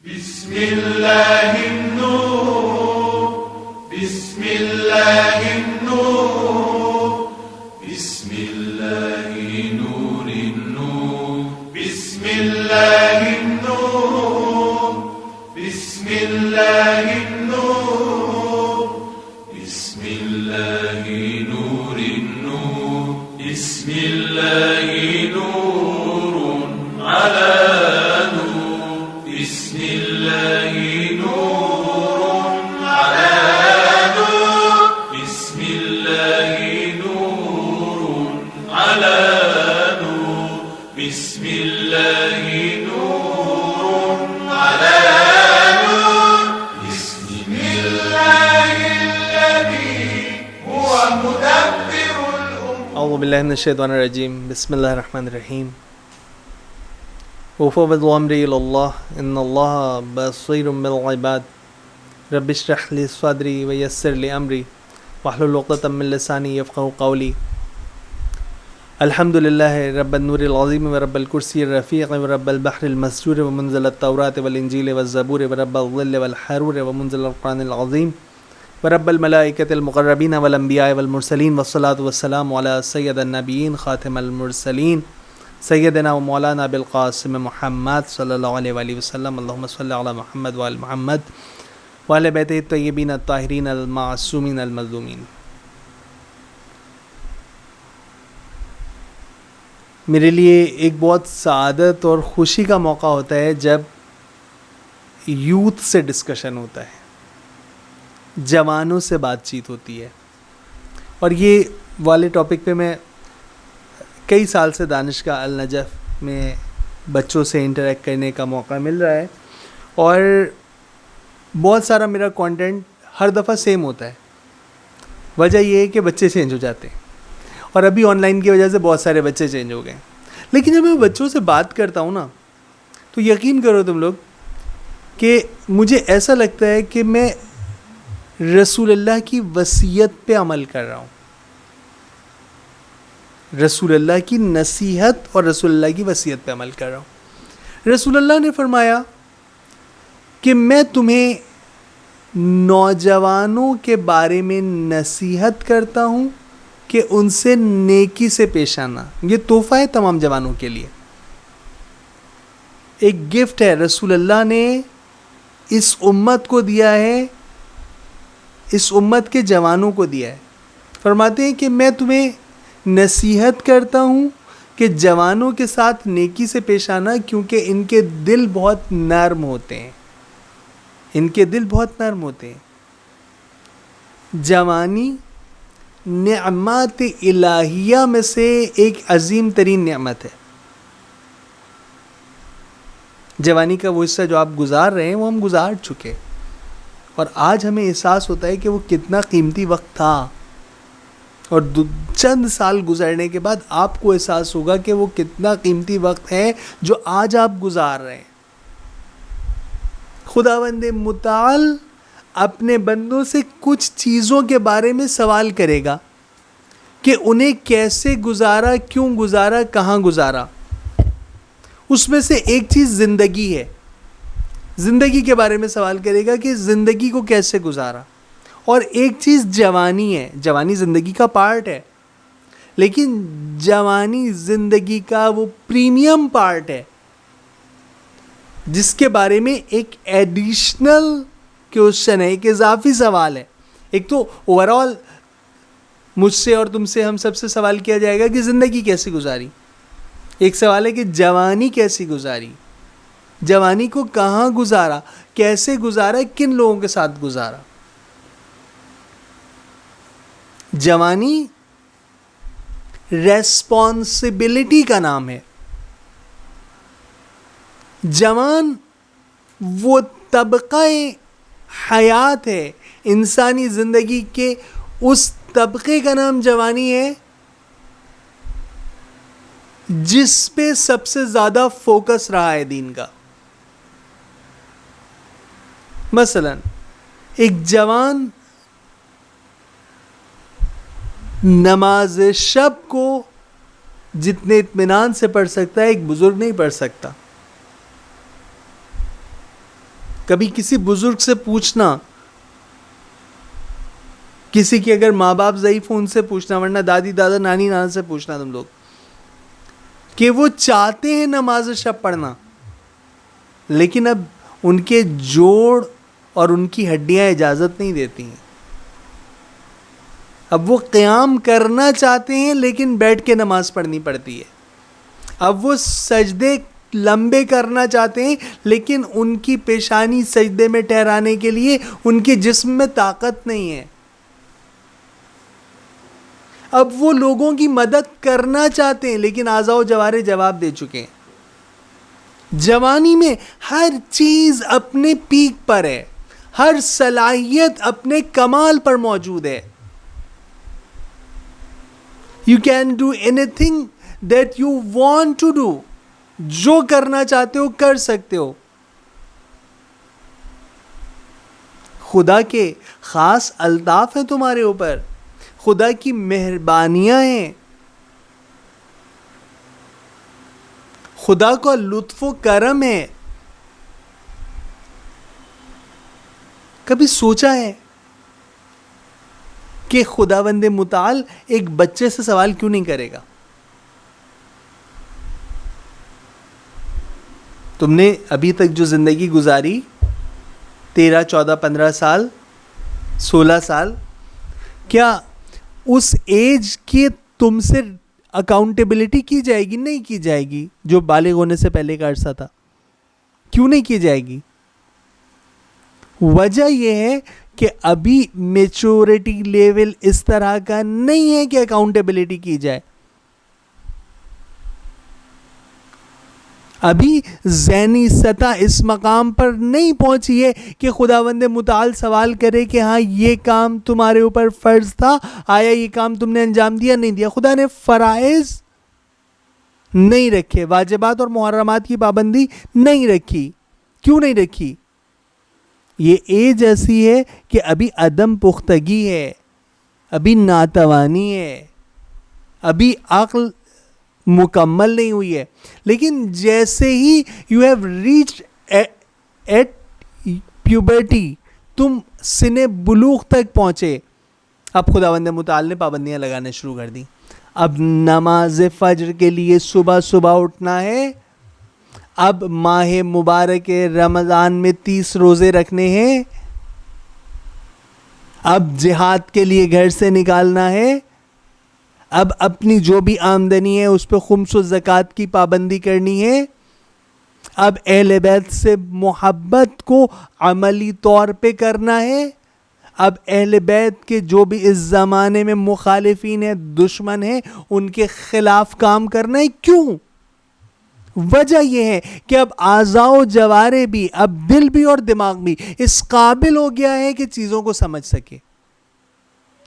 بسم الله النور بسم الله النور بسم الله نور النور بسم الله النور بسم الله النور بسم الله نور النور بسم الله نور على نور بسم الله نور على نور بسم الله نور على نور بسم الله نور على نور بسم الله الذي هو مدبر الأمور. اعوذ باللہ من الشیطان الرجیم. بسم اللہ الرحمن الرحیم. وفوض امری الی اللہ ان اللہ بصیر بالعباد. رب اشرح لی صدری ویسر لی امری واحلل عقدۃ من لسانی یفقهوا قولی. الحمد للہ رب النور العظیم ورب الکرسی الرفیع ورب البحر المسجور ومنزل التوراۃ والانجیل والزبور ورب الظل والحرور ومنزل القرآن العظیم ورب الملائکۃ المقربین والانبیاء والمرسلین والصلاۃ والسلام علی سید النبیین خاتم المرسلین سیدنا و مولانا بالقاسم محمد صلی اللہ علیہ وآلہ وسلم. اللہم صلی علی محمد وآل محمد وآل بیتہ الطیبین الطاہرین المعصومین المظلومین. میرے لیے ایک بہت سعادت اور خوشی کا موقع ہوتا ہے جب یوتھ سے ڈسکشن ہوتا ہے، جوانوں سے بات چیت ہوتی ہے. اور یہ والے ٹاپک پہ میں کئی سال سے دانشگاہ النجف میں بچوں سے انٹریکٹ کرنے کا موقع مل رہا ہے، اور بہت سارا میرا کانٹینٹ ہر دفعہ سیم ہوتا ہے. وجہ یہ ہے کہ بچے چینج ہو جاتے ہیں، اور ابھی آن لائن کی وجہ سے بہت سارے بچے چینج ہو گئے ہیں. لیکن جب میں بچوں سے بات کرتا ہوں نا، تو یقین کرو تم لوگ کہ مجھے ایسا لگتا ہے کہ میں رسول اللہ کی وصیت پہ عمل کر رہا ہوں. رسول اللہ کی نصیحت اور رسول اللہ کی وصیت پہ عمل کر رہا ہوں. رسول اللہ نے فرمایا کہ میں تمہیں نوجوانوں کے بارے میں نصیحت کرتا ہوں کہ ان سے نیکی سے پیش آنا. یہ تحفہ ہے تمام جوانوں کے لیے، ایک گفٹ ہے رسول اللہ نے اس امت کو دیا ہے، اس امت کے جوانوں کو دیا ہے. فرماتے ہیں کہ میں تمہیں نصیحت کرتا ہوں کہ جوانوں کے ساتھ نیکی سے پیش آنا، کیونکہ ان کے دل بہت نرم ہوتے ہیں، ان کے دل بہت نرم ہوتے ہیں. جوانی نعمات الہیہ میں سے ایک عظیم ترین نعمت ہے. جوانی کا وہ حصہ جو آپ گزار رہے ہیں وہ ہم گزار چکے، اور آج ہمیں احساس ہوتا ہے کہ وہ کتنا قیمتی وقت تھا. اور چند سال گزرنے کے بعد آپ کو احساس ہوگا کہ وہ کتنا قیمتی وقت ہے جو آج آپ گزار رہے ہیں. خداوند متعال اپنے بندوں سے کچھ چیزوں کے بارے میں سوال کرے گا کہ انہیں کیسے گزارا، کیوں گزارا، کہاں گزارا. اس میں سے ایک چیز زندگی ہے. زندگی کے بارے میں سوال کرے گا کہ زندگی کو کیسے گزارا. اور ایک چیز جوانی ہے. جوانی زندگی کا پارٹ ہے، لیکن جوانی زندگی کا وہ پریمیم پارٹ ہے جس کے بارے میں ایک ایڈیشنل کوشچن ہے، ایک اضافی سوال ہے. ایک تو اوور آل مجھ سے اور تم سے، ہم سب سے سوال کیا جائے گا کہ زندگی کیسی گزاری. ایک سوال ہے کہ جوانی کیسی گزاری، جوانی کو کہاں گزارا، کیسے گزارا، کن لوگوں کے ساتھ گزارا. جوانی ریسپانسبلٹی کا نام ہے. جوان وہ طبقہ حیات ہے انسانی زندگی کے، اس طبقے کا نام جوانی ہے جس پہ سب سے زیادہ فوکس رہا ہے دین کا. مثلا ایک جوان نماز شب کو جتنے اطمینان سے پڑھ سکتا ہے ایک بزرگ نہیں پڑھ سکتا. کبھی کسی بزرگ سے پوچھنا، کسی کی اگر ماں باپ ضعیف ہو ان سے پوچھنا، ورنہ دادی دادا نانی نانا سے پوچھنا تم لوگ کہ وہ چاہتے ہیں نماز شب پڑھنا، لیکن اب ان کے جوڑ اور ان کی ہڈیاں اجازت نہیں دیتی ہیں. اب وہ قیام کرنا چاہتے ہیں لیکن بیٹھ کے نماز پڑھنی پڑتی ہے. اب وہ سجدے لمبے کرنا چاہتے ہیں لیکن ان کی پیشانی سجدے میں ٹھہرانے کے لیے ان کے جسم میں طاقت نہیں ہے. اب وہ لوگوں کی مدد کرنا چاہتے ہیں لیکن اعضاء و جوارح جواب دے چکے ہیں. جوانی میں ہر چیز اپنے پیک پر ہے، ہر صلاحیت اپنے کمال پر موجود ہے. You can do anything that you want to do. جو کرنا چاہتے ہو کر سکتے ہو. خدا کے خاص الطاف ہیں تمہارے اوپر، خدا کی مہربانیاں ہیں، خدا کا لطف و کرم ہے. کبھی سوچا ہے کہ خداوند متعال ایک بچے سے سوال کیوں نہیں کرے گا؟ تم نے ابھی تک جو زندگی گزاری 13 14 15 سال 16 سال، کیا اس ایج کی تم سے اکاؤنٹیبلٹی کی جائے گی؟ نہیں کی جائے گی. جو بالغ ہونے سے پہلے کا عرصہ تھا، کیوں نہیں کی جائے گی؟ وجہ یہ ہے کہ ابھی میچورٹی لیول اس طرح کا نہیں ہے کہ اکاؤنٹیبلٹی کی جائے. ابھی ذہنی سطح اس مقام پر نہیں پہنچی ہے کہ خداوند متعال سوال کرے کہ ہاں یہ کام تمہارے اوپر فرض تھا، آیا یہ کام تم نے انجام دیا نہیں دیا. خدا نے فرائض نہیں رکھے، واجبات اور محرمات کی پابندی نہیں رکھی. کیوں نہیں رکھی؟ یہ ایج ایسی ہے کہ ابھی عدم پختگی ہے، ابھی ناتوانی ہے، ابھی عقل مکمل نہیں ہوئی ہے. لیکن جیسے ہی you have reached at puberty, تم سن بلوغ تک پہنچے، اب خداوند متعال نے پابندیاں لگانا شروع کر دی. اب نماز فجر کے لیے صبح صبح اٹھنا ہے، اب ماہ مبارک رمضان میں 30 روزے رکھنے ہیں، اب جہاد کے لیے گھر سے نکالنا ہے، اب اپنی جو بھی آمدنی ہے اس پہ خمس و زکوٰۃ کی پابندی کرنی ہے، اب اہل بیت سے محبت کو عملی طور پہ کرنا ہے، اب اہل بیت کے جو بھی اس زمانے میں مخالفین ہیں، دشمن ہیں، ان کے خلاف کام کرنا ہے. کیوں؟ وجہ یہ ہے کہ اب اعضاء و جوارح بھی، اب دل بھی اور دماغ بھی اس قابل ہو گیا ہے کہ چیزوں کو سمجھ سکے،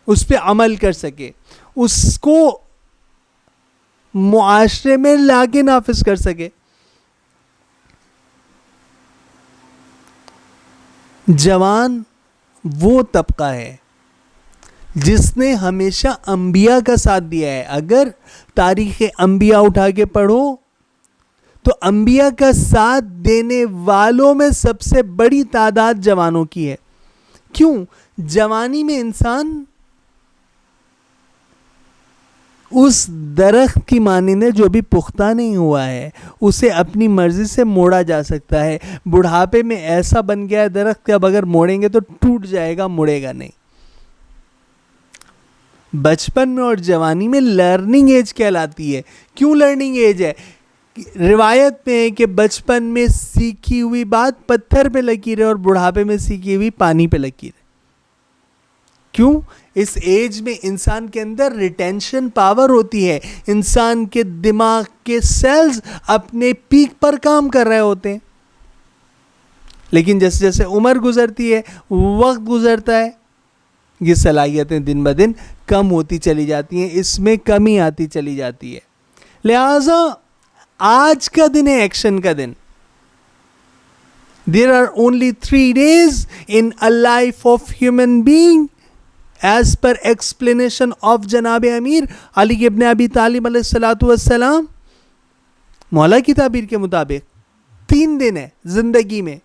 اس پہ عمل کر سکے، اس کو معاشرے میں لا کے نافذ کر سکے. جوان وہ طبقہ ہے جس نے ہمیشہ انبیاء کا ساتھ دیا ہے. اگر تاریخ انبیاء اٹھا کے پڑھو تو انبیاء کا ساتھ دینے والوں میں سب سے بڑی تعداد جوانوں کی ہے. کیوں؟ جوانی میں انسان اس درخت کی مانند ہے جو ابھی پختہ نہیں ہوا ہے، اسے اپنی مرضی سے موڑا جا سکتا ہے. بڑھاپے میں ایسا بن گیا ہے درخت کہ اب اگر موڑیں گے تو ٹوٹ جائے گا، مڑے گا نہیں. بچپن میں اور جوانی میں لرننگ ایج کہلاتی ہے. کیوں لرننگ ایج ہے؟ روایت میں ہے کہ بچپن میں سیکھی ہوئی بات پتھر پہ لکیر ہے اور بڑھاپے میں سیکھی ہوئی پانی پہ لکیر ہے. کیوں؟ اس ایج میں انسان کے اندر ریٹینشن پاور ہوتی ہے، انسان کے دماغ کے سیلز اپنے پیک پر کام کر رہے ہوتے ہیں. لیکن جیسے جیسے عمر گزرتی ہے، وقت گزرتا ہے، یہ صلاحیتیں دن بہ دن کم ہوتی چلی جاتی ہیں، اس میں کمی آتی چلی جاتی ہے. لہذا آج کا دن ہے ایکشن کا دن. There are only 3 days in a life of human being as per explanation of جناب امیر علی ابن ابی طالب علیہ الصلوۃ والسلام. مولا کی تعبیر کے مطابق 3 دن ہے زندگی میں،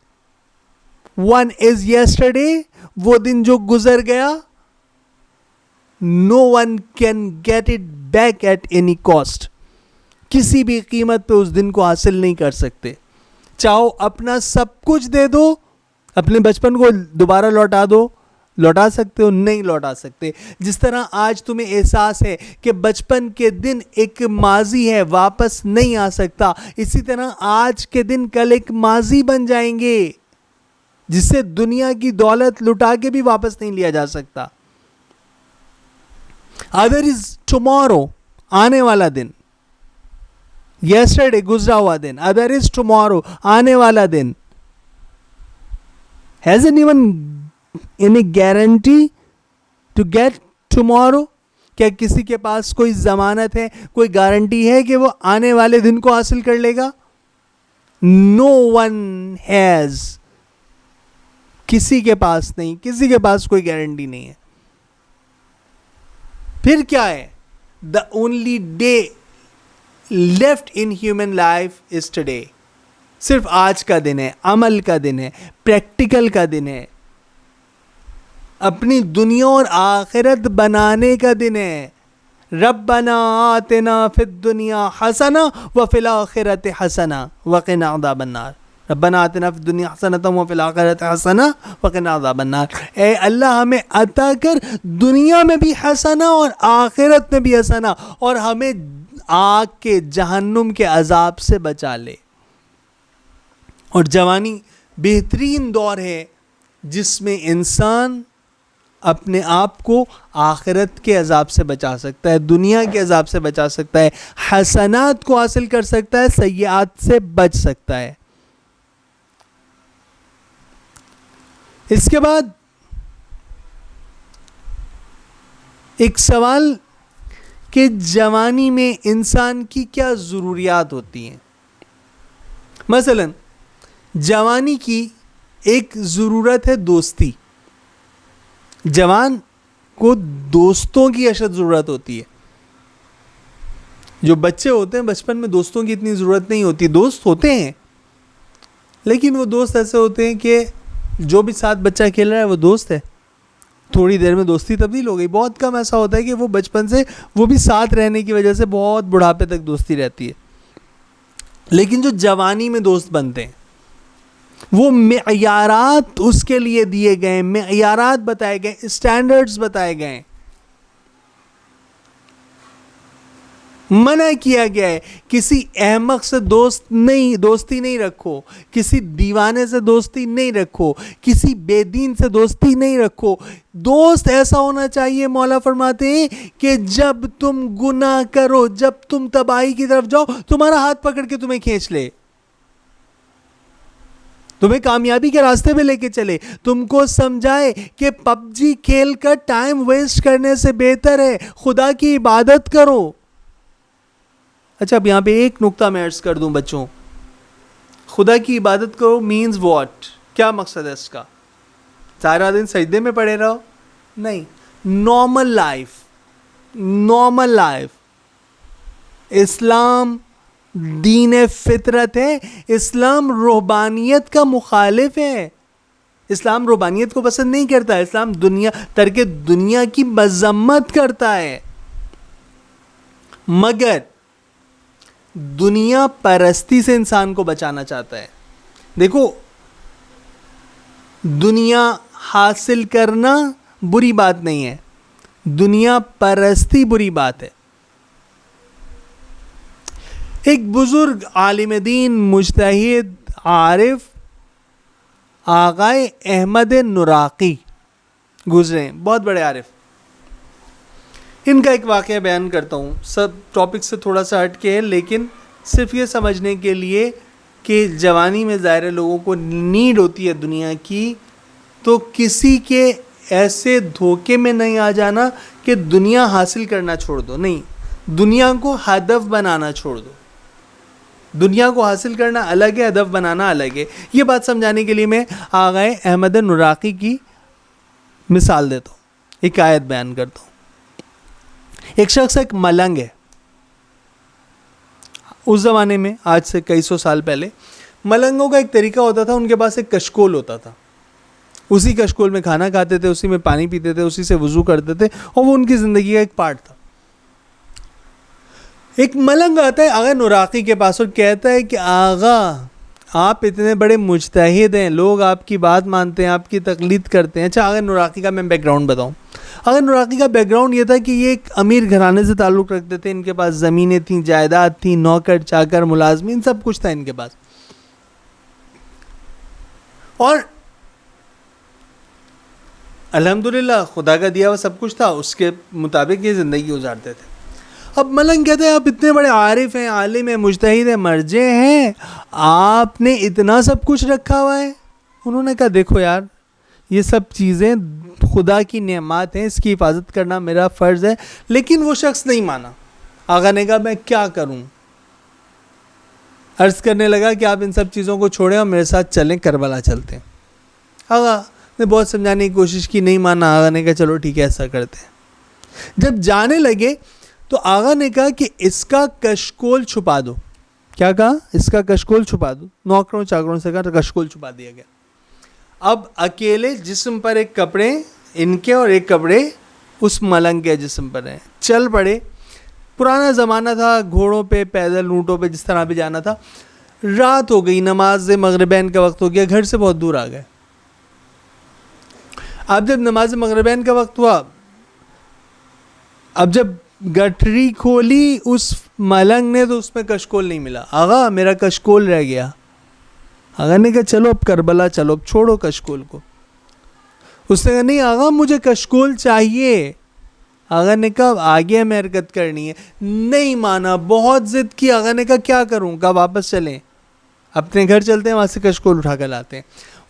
One is yesterday, وہ دن جو گزر گیا. No one can get it back at any cost. کسی بھی قیمت پہ اس دن کو حاصل نہیں کر سکتے. چاہو اپنا سب کچھ دے دو, اپنے بچپن کو دوبارہ لوٹا دو, لوٹا سکتے ہو؟ نہیں لوٹا سکتے. جس طرح آج تمہیں احساس ہے کہ بچپن کے دن ایک ماضی ہے, واپس نہیں آ سکتا, اسی طرح آج کے دن کل ایک ماضی بن جائیں گے جس سے دنیا کی دولت لٹا کے بھی واپس نہیں لیا جا سکتا. ادر از ٹمورو, آنے والا دن. یسٹرڈے, گزرا ہوا دن. ادر از ٹمورو, آنے والا دن. Has anyone any guarantee to get tomorrow? کیا کسی کے پاس کوئی ضمانت ہے, کوئی گارنٹی ہے کہ وہ آنے والے دن کو حاصل کر لے گا؟ No one has. کسی کے پاس نہیں, کسی کے پاس کوئی گارنٹی نہیں ہے. پھر کیا ہے؟ The only day left in human life is today. صرف آج کا دن ہے, عمل کا دن ہے, پریکٹیکل کا دن ہے, اپنی دنیا اور آخرت بنانے کا دن ہے. ربنا آتنا فی الدنیا حسنہ وفی الآخرۃ حسنہ وقنا عذاب النار. ربنا آتنا فی الدنیا حسنۃ وفی الآخرۃ حسنہ وقنا عذاب النار. اے اللہ ہمیں عطا کر دنیا میں بھی حسنہ اور آخرت میں بھی حسنہ, اور ہمیں آگ کے, جہنم کے عذاب سے بچا لے. اور جوانی بہترین دور ہے جس میں انسان اپنے آپ کو آخرت کے عذاب سے بچا سکتا ہے, دنیا کے عذاب سے بچا سکتا ہے, حسنات کو حاصل کر سکتا ہے, سیئات سے بچ سکتا ہے. اس کے بعد ایک سوال کہ جوانی میں انسان کی کیا ضروریات ہوتی ہیں. مثلا جوانی کی ایک ضرورت ہے دوستی. جوان کو دوستوں کی اشد ضرورت ہوتی ہے. جو بچے ہوتے ہیں بچپن میں دوستوں کی اتنی ضرورت نہیں ہوتی. دوست ہوتے ہیں لیکن وہ دوست ایسے ہوتے ہیں کہ جو بھی ساتھ بچہ کھیل رہا ہے وہ دوست ہے, تھوڑی دیر میں دوستی تبدیل ہو گئی. بہت کم ایسا ہوتا ہے کہ وہ بچپن سے وہ بھی ساتھ رہنے کی وجہ سے بہت بڑھاپے تک دوستی رہتی ہے. لیکن جو جوانی میں دوست بنتے ہیں وہ معیارات اس کے لیے دیے گئے, معیارات بتائے گئے, اسٹینڈرڈز بتائے گئے. منع کیا گیا ہے کسی احمق سے دوستی نہیں رکھو, کسی دیوانے سے دوستی نہیں رکھو, کسی بے دین سے دوستی نہیں رکھو. دوست ایسا ہونا چاہیے, مولا فرماتے ہیں کہ جب تم گناہ کرو, جب تم تباہی کی طرف جاؤ, تمہارا ہاتھ پکڑ کے تمہیں کھینچ لے, تمہیں کامیابی کے راستے پہ لے کے چلے, تم کو سمجھائے کہ پب جی کھیل کر ٹائم ویسٹ کرنے سے بہتر ہے خدا کی عبادت کرو. اچھا اب یہاں پہ ایک نقطہ میں عرض کر دوں بچوں, خدا کی عبادت کرو مینز واٹ, کیا مقصد ہے اس کا؟ سارا دن سجدے میں پڑے رہو؟ نہیں. Normal life. اسلام دین فطرت ہے, اسلام روحانیت کا مخالف ہے. اسلام روحانیت کو پسند نہیں کرتا, اسلام ترک دنیا کی مذمت کرتا ہے. مگر دنیا پرستی سے انسان کو بچانا چاہتا ہے. دیکھو دنیا حاصل کرنا بری بات نہیں ہے, دنیا پرستی بری بات ہے. ایک بزرگ عالم دین, مجتہد, عارف آغائے احمد نراقی گزرے ہیں, بہت بڑے عارف. ان کا ایک واقعہ بیان کرتا ہوں, سب ٹاپک سے تھوڑا سا ہٹ کے ہے, لیکن صرف یہ سمجھنے کے لیے کہ جوانی میں ظاہر لوگوں کو نیڈ ہوتی ہے دنیا کی, تو کسی کے ایسے دھوکے میں نہیں آ جانا کہ دنیا حاصل کرنا چھوڑ دو. نہیں, دنیا کو ہدف بنانا چھوڑ دو. دنیا کو حاصل کرنا الگ ہے, ہدف بنانا الگ ہے. یہ بات سمجھانے کے لیے میں آغائے احمد نراقی کی مثال دیتا ہوں, ایک آیت بیان کرتا ہوں. ایک شخص ایک ملنگ ہے. اس زمانے میں, آج سے کئی سو سال پہلے, ملنگوں کا ایک طریقہ ہوتا تھا, ان کے پاس ایک کشکول ہوتا تھا. اسی کشکول میں کھانا کھاتے تھے, اسی میں پانی پیتے تھے, اسی سے وضو کرتے تھے, اور وہ ان کی زندگی کا ایک پارٹ تھا. ایک ملنگ آتا ہے آغا نوراقی کے پاس اور کہتا ہے کہ آغا آپ اتنے بڑے مجتہد ہیں, لوگ آپ کی بات مانتے ہیں, آپ کی تقلید کرتے ہیں. اچھا, آغا نوراقی کا میں بیک گراؤنڈ بتاؤں. آغا نوراقی کا بیک گراؤنڈ یہ تھا کہ یہ ایک امیر گھرانے سے تعلق رکھتے تھے. ان کے پاس زمینیں تھیں, جائیداد تھیں, نوکر چاکر ملازمین سب کچھ تھا ان کے پاس, اور الحمدللہ خدا کا دیا ہوا سب کچھ تھا, اس کے مطابق یہ زندگی گزارتے تھے. اب ملنگ کہتے ہیں آپ اتنے بڑے عارف ہیں, عالم ہیں, مجتہد ہیں, مرجع ہیں, آپ نے اتنا سب کچھ رکھا ہوا ہے. انہوں نے کہا دیکھو یار, یہ سب چیزیں خدا کی نعمات ہیں, اس کی حفاظت کرنا میرا فرض ہے. لیکن وہ شخص نہیں مانا. آقا نے کہا میں کیا کروں. عرض کرنے لگا کہ آپ ان سب چیزوں کو چھوڑیں اور میرے ساتھ چلیں, کربلا چلتے ہیں. آقا نے بہت سمجھانے کی کوشش کی, نہیں مانا. آقا نے کہا چلو ٹھیک ہے ایسا کرتے ہیں. جب جانے لگے تو آقا نے کہا کہ اس کا کشکول چھپا دو. کیا کہا؟ اس کا کشکول چھپا دو. نوکروں چاکروں سے کہا کشکول چھپا دیا گیا. اب اکیلے جسم پر ایک کپڑے ان کے اور ایک کپڑے اس ملنگ کے جسم پر ہیں. چل پڑے. پرانا زمانہ تھا, گھوڑوں پہ, پیدل, اونٹوں پہ, جس طرح بھی جانا تھا. رات ہو گئی, نماز مغربین کا وقت ہو گیا, گھر سے بہت دور آ گئے. اب جب نماز مغربین کا وقت ہوا, اب جب گٹھری کھولی اس ملنگ نے تو اس میں کشکول نہیں ملا. آغا میرا کشکول رہ گیا. آغا نے کہا چلو اب کربلا چلو, اب چھوڑو کشکول کو. اس نے کہا نہیں آغا مجھے کشکول چاہیے. آغا نے کہا آگے ہمیں حرکت کرنی ہے. نہیں مانا, بہت ضد کی. آغا نے کہا کیا کروں. کہا واپس چلیں, اپنے گھر چلتے ہیں, وہاں سے کشکول اٹھا کر لاتے ہیں.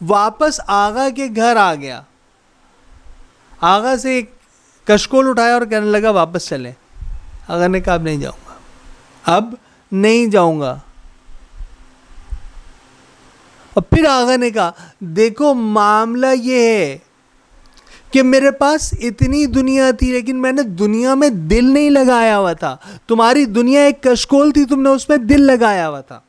واپس آغا کے گھر آ گیا. آغا سے کشکول اٹھایا اور کہنے لگا واپس چلیں. آغا نے کہا اب نہیں جاؤں گا, اب نہیں جاؤں گا. اور پھر آغا نے کہا دیکھو معاملہ یہ ہے کہ میرے پاس اتنی دنیا تھی لیکن میں نے دنیا میں دل نہیں لگایا ہوا تھا. تمہاری دنیا ایک کشکول تھی, تم نے اس میں دل لگایا ہوا تھا.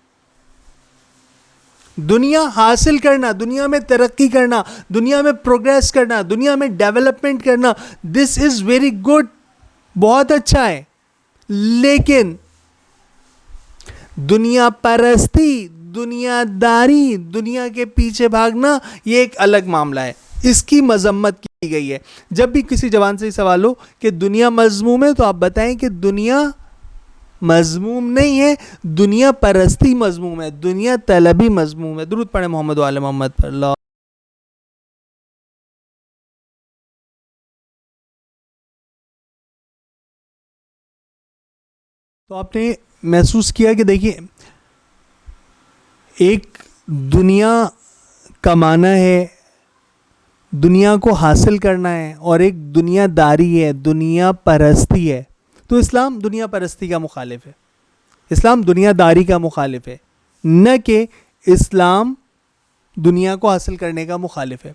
دنیا حاصل کرنا, دنیا میں ترقی کرنا, دنیا میں پروگریس کرنا, دنیا میں ڈیولپمنٹ کرنا, دس از ویری گڈ, بہت اچھا ہے. لیکن دنیا پرستی, دنیا داری, دنیا کے پیچھے بھاگنا, یہ ایک الگ معاملہ ہے. اس کی مذمت کی گئی ہے. جب بھی کسی جوان سے سوال ہو کہ دنیا مذموم ہے تو آپ بتائیں کہ دنیا مذموم نہیں ہے, دنیا پرستی مذموم ہے, دنیا طلبی مذموم ہے. درود پڑھیں محمد و آل محمد پر. اللہ. تو آپ نے محسوس کیا کہ دیکھیے ایک دنیا کمانا ہے, دنیا کو حاصل کرنا ہے, اور ایک دنیا داری ہے, دنیا پرستی ہے. تو اسلام دنیا پرستی کا مخالف ہے, اسلام دنیا داری کا مخالف ہے, نہ کہ اسلام دنیا کو حاصل کرنے کا مخالف ہے.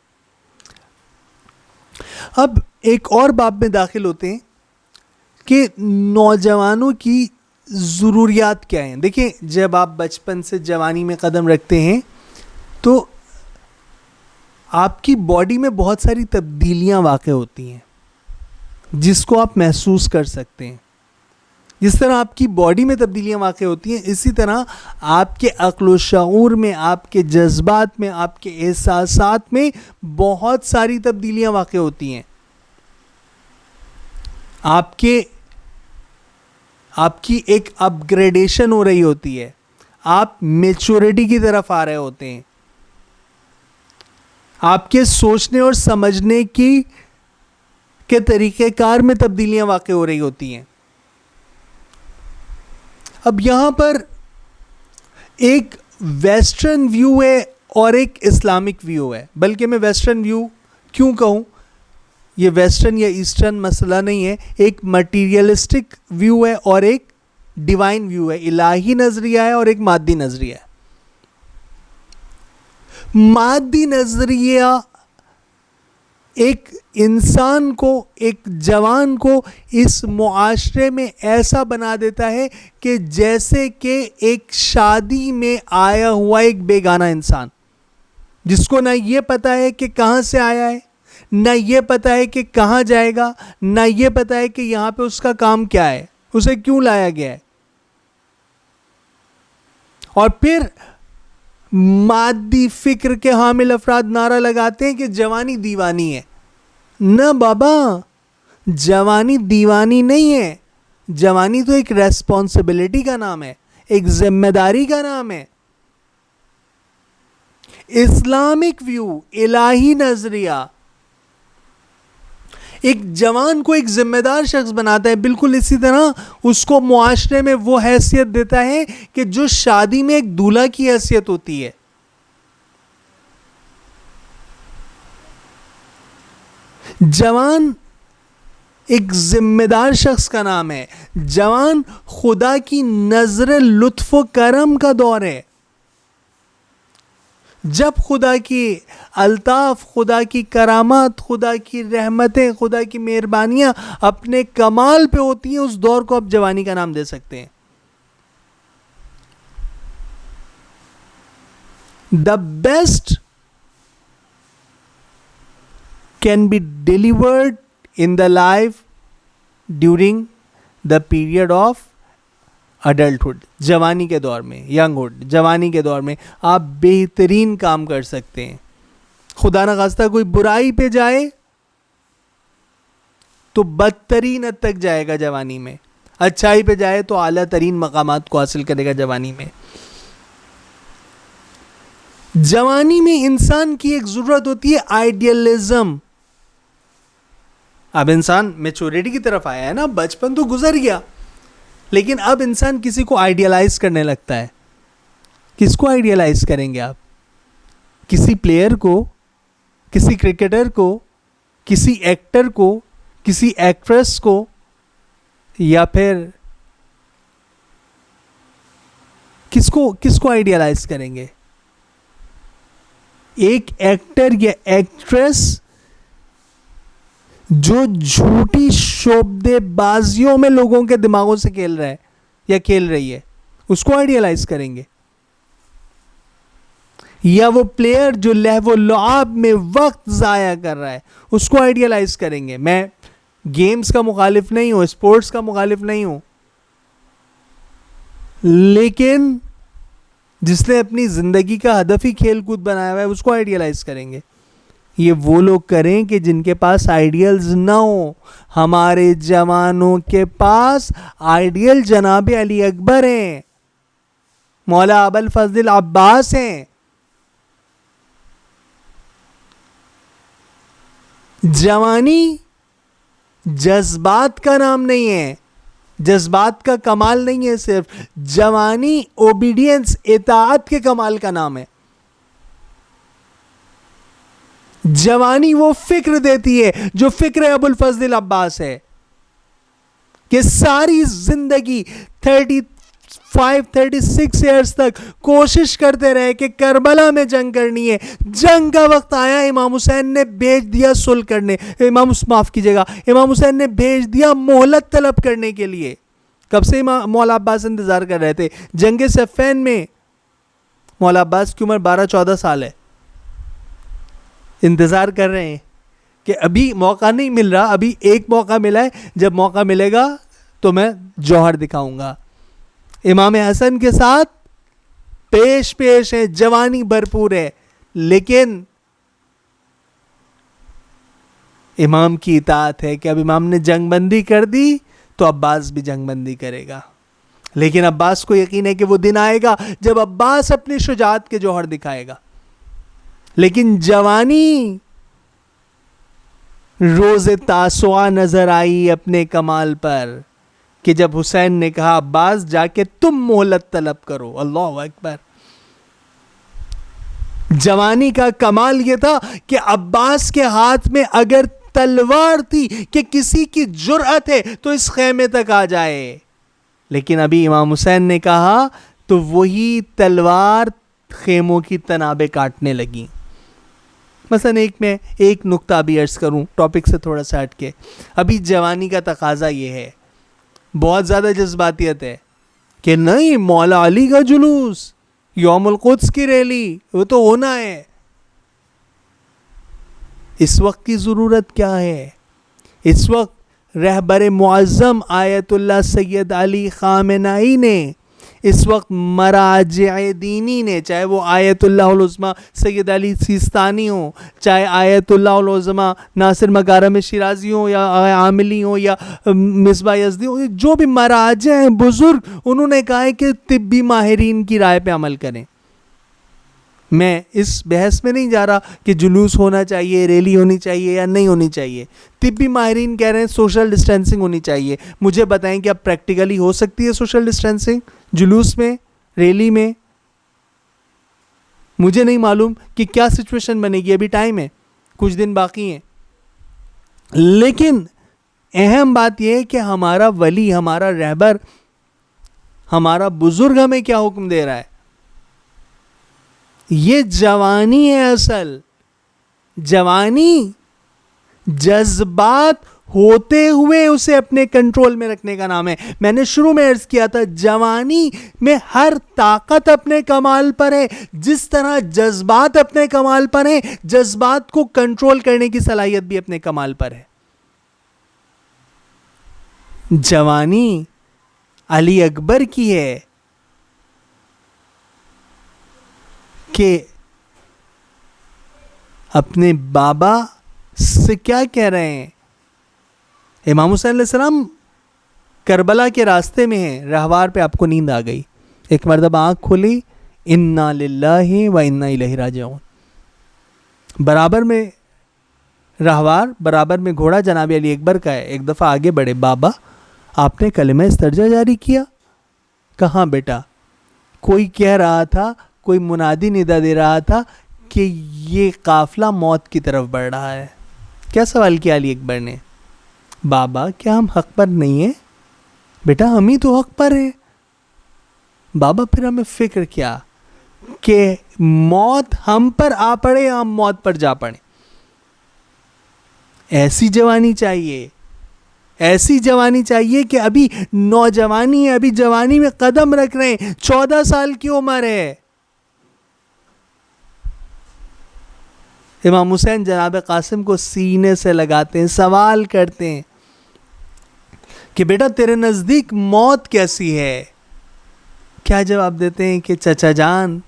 اب ایک اور باب میں داخل ہوتے ہیں کہ نوجوانوں کی ضروریات کیا ہیں. دیکھیں جب آپ بچپن سے جوانی میں قدم رکھتے ہیں تو آپ کی باڈی میں بہت ساری تبدیلیاں واقع ہوتی ہیں جس کو آپ محسوس کر سکتے ہیں. جس طرح آپ کی باڈی میں تبدیلیاں واقع ہوتی ہیں, اسی طرح آپ کے عقل و شعور میں, آپ کے جذبات میں, آپ کے احساسات میں بہت ساری تبدیلیاں واقع ہوتی ہیں. آپ کی ایک اپ گریڈیشن ہو رہی ہوتی ہے, آپ میچورٹی کی طرف آ رہے ہوتے ہیں, آپ کے سوچنے اور سمجھنے کے طریقہ کار میں تبدیلیاں واقع ہو رہی ہوتی ہیں. اب یہاں پر ایک ویسٹرن ویو ہے اور ایک اسلامک ویو ہے. بلکہ میں ویسٹرن ویو کیوں کہوں, یہ ویسٹرن یا ایسٹرن مسئلہ نہیں ہے, ایک مٹیریلسٹک ویو ہے اور ایک ڈیوائن ویو ہے, الہی نظریہ ہے اور ایک مادی نظریہ ہے. مادی نظریہ ایک انسان کو, ایک جوان کو اس معاشرے میں ایسا بنا دیتا ہے کہ جیسے کہ ایک شادی میں آیا ہوا ایک بیگانہ انسان. جس کو نہ یہ پتا ہے کہ کہاں سے آیا ہے, نہ یہ پتا ہے کہ کہاں جائے گا, نہ یہ پتا ہے کہ یہاں پہ اس کا کام کیا ہے, اسے کیوں لایا گیا ہے. اور پھر مادی فکر کے حامل افراد نعرہ لگاتے ہیں کہ جوانی دیوانی ہے. نہ بابا, جوانی دیوانی نہیں ہے. جوانی تو ایک ریسپانسبلٹی کا نام ہے, ایک ذمہ داری کا نام ہے. اسلامک ویو, الہی نظریہ ایک جوان کو ایک ذمہ دار شخص بناتا ہے. بالکل اسی طرح اس کو معاشرے میں وہ حیثیت دیتا ہے کہ جو شادی میں ایک دولہا کی حیثیت ہوتی ہے. جوان ایک ذمہ دار شخص کا نام ہے. جوان خدا کی نظر لطف و کرم کا دور ہے. جب خدا کی الطاف, خدا کی کرامات, خدا کی رحمتیں, خدا کی مہربانیاں اپنے کمال پہ ہوتی ہیں, اس دور کو آپ جوانی کا نام دے سکتے ہیں. The best can be delivered in the life during the period of adulthood. جوانی کے دور میں, ینگہڈ, جوانی کے دور میں آپ بہترین کام کر سکتے ہیں. خدا نہ خواستہ کوئی برائی پہ جائے تو بدترین حد تک جائے گا جوانی میں, اچھائی پہ جائے تو اعلیٰ ترین مقامات کو حاصل کرے گا جوانی میں. جوانی میں انسان کی ایک ضرورت ہوتی ہے آئیڈیلزم. اب انسان میچورٹی کی طرف آیا ہے نا, بچپن تو گزر گیا, لیکن اب انسان کسی کو آئیڈیلائز کرنے لگتا ہے. کس کو آئیڈیلائز کریں گے آپ؟ کسی پلیئر کو, کسی کرکٹر کو, کسی ایکٹر کو, کسی ایکٹریس کو, یا پھر کس کو آئیڈیلائز کریں گے؟ ایک ایکٹر یا ایکٹریس جو جھوٹی شعبدے بازیوں میں لوگوں کے دماغوں سے کھیل رہا ہے یا کھیل رہی ہے, اس کو آئیڈیلائز کریں گے؟ یا وہ پلیئر جو لہو و لعاب میں وقت ضائع کر رہا ہے, اس کو آئیڈیلائز کریں گے؟ میں گیمز کا مخالف نہیں ہوں, اسپورٹس کا مخالف نہیں ہوں, لیکن جس نے اپنی زندگی کا ہدف ہی کھیل کود بنایا ہوا ہے, اس کو آئیڈیلائز کریں گے؟ یہ وہ لوگ کریں کہ جن کے پاس آئیڈیلز نہ ہوں. ہمارے جوانوں کے پاس آئیڈیل جناب علی اکبر ہیں, مولا ابوالفضل عباس ہیں. جوانی جذبات کا نام نہیں ہے, جذبات کا کمال نہیں ہے صرف. جوانی اوبیڈینس, اطاعت کے کمال کا نام ہے. جوانی وہ فکر دیتی ہے جو فکر ابوالفضل عباس ہے, کہ ساری زندگی 36 ایئرز تک کوشش کرتے رہے کہ کربلا میں جنگ کرنی ہے. جنگ کا وقت آیا, امام حسین نے بھیج دیا صلح کرنے, امام حسین نے بھیج دیا مہلت طلب کرنے کے لیے. کب سے مولا عباس انتظار کر رہے تھے. جنگ صفین میں مولا عباس کی عمر 12-14 سال ہے, انتظار کر رہے ہیں کہ ابھی موقع نہیں مل رہا, ابھی ایک موقع ملا ہے, جب موقع ملے گا تو میں جوہر دکھاؤں گا. امام حسن کے ساتھ پیش ہے, جوانی بھرپور ہے, لیکن امام کی اطاعت ہے کہ اب امام نے جنگ بندی کر دی تو عباس بھی جنگ بندی کرے گا. لیکن عباس کو یقین ہے کہ وہ دن آئے گا جب عباس اپنی شجاعت کے جوہر دکھائے گا. لیکن جوانی روز تاسوعہ نظر آئی اپنے کمال پر, کہ جب حسین نے کہا عباس جا کے تم مہلت طلب کرو. اللہ اکبر. جوانی کا کمال یہ تھا کہ عباس کے ہاتھ میں اگر تلوار تھی کہ کسی کی جرأت ہے تو اس خیمے تک آ جائے, لیکن ابھی امام حسین نے کہا تو وہی تلوار خیموں کی تنابیں کاٹنے لگی. مثلا میں ایک نقطہ ابھی عرض کروں ٹاپک سے تھوڑا سا ہٹ کے. ابھی جوانی کا تقاضا یہ ہے, بہت زیادہ جذباتیت ہے کہ نہیں مولا علی کا جلوس, یوم القدس کی ریلی, وہ تو ہونا ہے. اس وقت کی ضرورت کیا ہے؟ اس وقت رہبر معظم آیت اللہ سید علی خامنہئی نے، اس وقت مراجع دینی نے، چاہے وہ آیت اللہ العظمیٰ سید علی سیستانی ہوں، چاہے آیت اللہ العظمیٰ ناصر مکارم شیرازی ہوں، یا عاملی ہوں، یا مصباح یزدی ہوں، جو بھی مراجع ہیں بزرگ، انہوں نے کہا ہے کہ طبی ماہرین کی رائے پہ عمل کریں. میں اس بحث میں نہیں جا رہا کہ جلوس ہونا چاہیے، ریلی ہونی چاہیے یا نہیں ہونی چاہیے. طبی ماہرین کہہ رہے ہیں سوشل ڈسٹینسنگ ہونی چاہیے. مجھے بتائیں کہ اب پریکٹیکلی ہو سکتی ہے سوشل ڈسٹینسنگ جلوس میں، ریلی میں؟ مجھے نہیں معلوم کہ کیا سچویشن بنے گی، ابھی ٹائم ہے، کچھ دن باقی ہیں. لیکن اہم بات یہ ہے کہ ہمارا ولی، ہمارا رہبر، ہمارا بزرگ ہمیں کیا حکم دے رہا ہے. یہ جوانی ہے. اصل جوانی جذبات ہوتے ہوئے اسے اپنے کنٹرول میں رکھنے کا نام ہے. میں نے شروع میں عرض کیا تھا، جوانی میں ہر طاقت اپنے کمال پر ہے. جس طرح جذبات اپنے کمال پر ہیں، جذبات کو کنٹرول کرنے کی صلاحیت بھی اپنے کمال پر ہے. جوانی علی اکبر کی ہے کہ اپنے بابا سے کیا کہہ رہے ہیں. امام حسین علیہ السلام کربلا کے راستے میں ہیں، راہوار پہ آپ کو نیند آ گئی، ایک مرتبہ آنکھ کھلی، انا للہ و انا الیہ راجعون. برابر میں راہوار، برابر میں گھوڑا جناب علی اکبر کا ہے. ایک دفعہ آگے بڑھے، بابا آپ نے کلمہ استرجا جاری کیا؟ کہاں بیٹا. کوئی کہہ رہا تھا، کوئی منادی ندا دے رہا تھا کہ یہ قافلہ موت کی طرف بڑھ رہا ہے. کیا سوال کیا علی اکبر نے؟ بابا کیا ہم حق پر نہیں ہیں؟ بیٹا ہم ہی تو حق پر ہیں. بابا پھر ہمیں فکر کیا کہ موت ہم پر آ پڑے یا ہم موت پر جا پڑے. ایسی جوانی چاہیے، ایسی جوانی چاہیے کہ ابھی نوجوانی ہے، ابھی جوانی میں قدم رکھ رہے ہیں، 14 سال کی عمر ہے. امام حسین جناب قاسم کو سینے سے لگاتے ہیں، سوال کرتے ہیں کہ بیٹا تیرے نزدیک موت کیسی ہے؟ کیا جواب دیتے ہیں کہ چچا جان،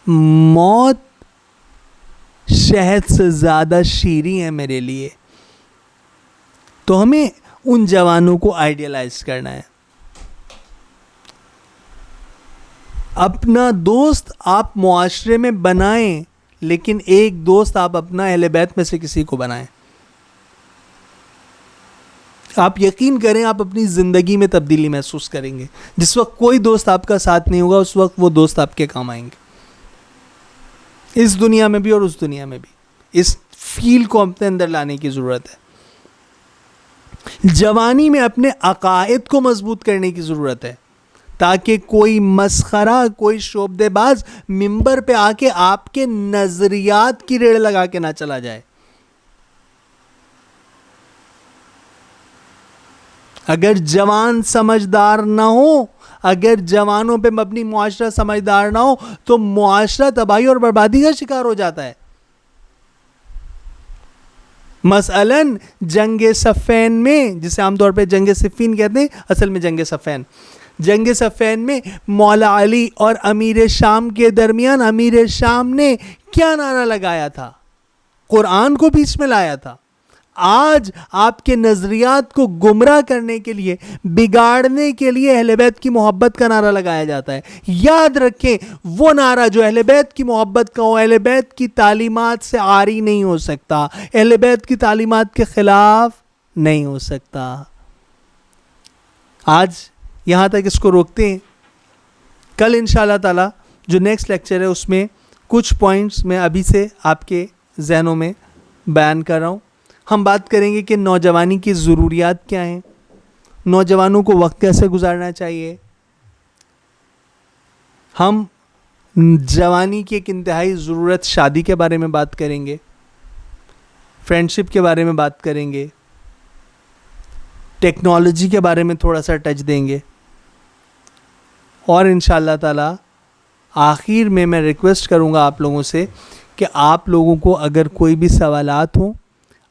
موت شہد سے زیادہ شیریں ہے میرے لیے. تو ہمیں ان جوانوں کو آئیڈیلائز کرنا ہے. اپنا دوست آپ معاشرے میں بنائیں، لیکن ایک دوست آپ اپنا اہل بیت میں سے کسی کو بنائیں. آپ یقین کریں آپ اپنی زندگی میں تبدیلی محسوس کریں گے. جس وقت کوئی دوست آپ کا ساتھ نہیں ہوگا، اس وقت وہ دوست آپ کے کام آئیں گے، اس دنیا میں بھی اور اس دنیا میں بھی. اس فیل کو اپنے اندر لانے کی ضرورت ہے. جوانی میں اپنے عقائد کو مضبوط کرنے کی ضرورت ہے، تاکہ کوئی مسخرہ، کوئی شعبدے باز ممبر پہ آ کے آپ کے نظریات کی ریڑھ لگا کے نہ چلا جائے. اگر جوان سمجھدار نہ ہو، اگر جوانوں پہ مبنی معاشرہ سمجھدار نہ ہو، تو معاشرہ تباہی اور بربادی کا شکار ہو جاتا ہے. مثلاً جنگ صفین میں، جسے عام طور پہ جنگ صفین کہتے ہیں، اصل میں جنگ صفین، جنگ صفین میں مولا علی اور امیر شام کے درمیان امیر شام نے کیا نعرہ لگایا تھا؟ قرآن کو بیچ میں لایا تھا. آج آپ کے نظریات کو گمراہ کرنے کے لیے، بگاڑنے کے لیے اہل بیت کی محبت کا نعرہ لگایا جاتا ہے. یاد رکھیں، وہ نعرہ جو اہل بیت کی محبت کا ہو، اہل بیت کی تعلیمات سے عاری نہیں ہو سکتا، اہل بیت کی تعلیمات کے خلاف نہیں ہو سکتا. آج یہاں تک اس کو روکتے ہیں. کل انشاءاللہ تعالی جو نیکسٹ لیکچر ہے اس میں کچھ پوائنٹس میں ابھی سے آپ کے ذہنوں میں بیان کر رہا ہوں. ہم بات کریں گے کہ نوجوانی کی ضروریات کیا ہیں، نوجوانوں کو وقت کیسے گزارنا چاہیے. ہم جوانی کی ایک انتہائی ضرورت شادی کے بارے میں بات کریں گے، فرینڈشپ کے بارے میں بات کریں گے، ٹیکنالوجی کے بارے میں تھوڑا سا ٹچ دیں گے، اور انشاءاللہ تعالی آخر میں ریکویسٹ کروں گا آپ لوگوں سے کہ آپ لوگوں کو اگر کوئی بھی سوالات ہوں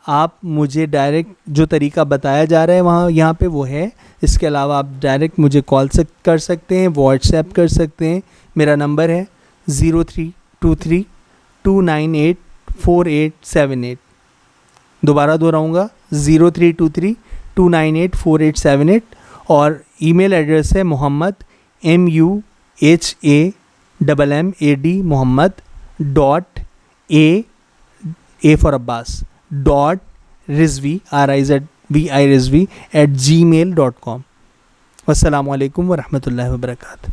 آپ مجھے ڈائریکٹ جو طریقہ بتایا جا رہا ہے وہاں یہاں پہ وہ ہے. اس کے علاوہ آپ ڈائریکٹ مجھے کال کر سکتے ہیں, واٹس ایپ کر سکتے ہیں. میرا نمبر ہے 0323-298-4878. دوبارہ دہراؤں گا 0323-298-4878. اور ای میل ایڈریس ہے محمد MUHAMMAD Muhammad .A for Abbas .Rizvi RIZVI@gmail.com. والسلام علیکم ورحمۃ اللہ وبرکاتہ.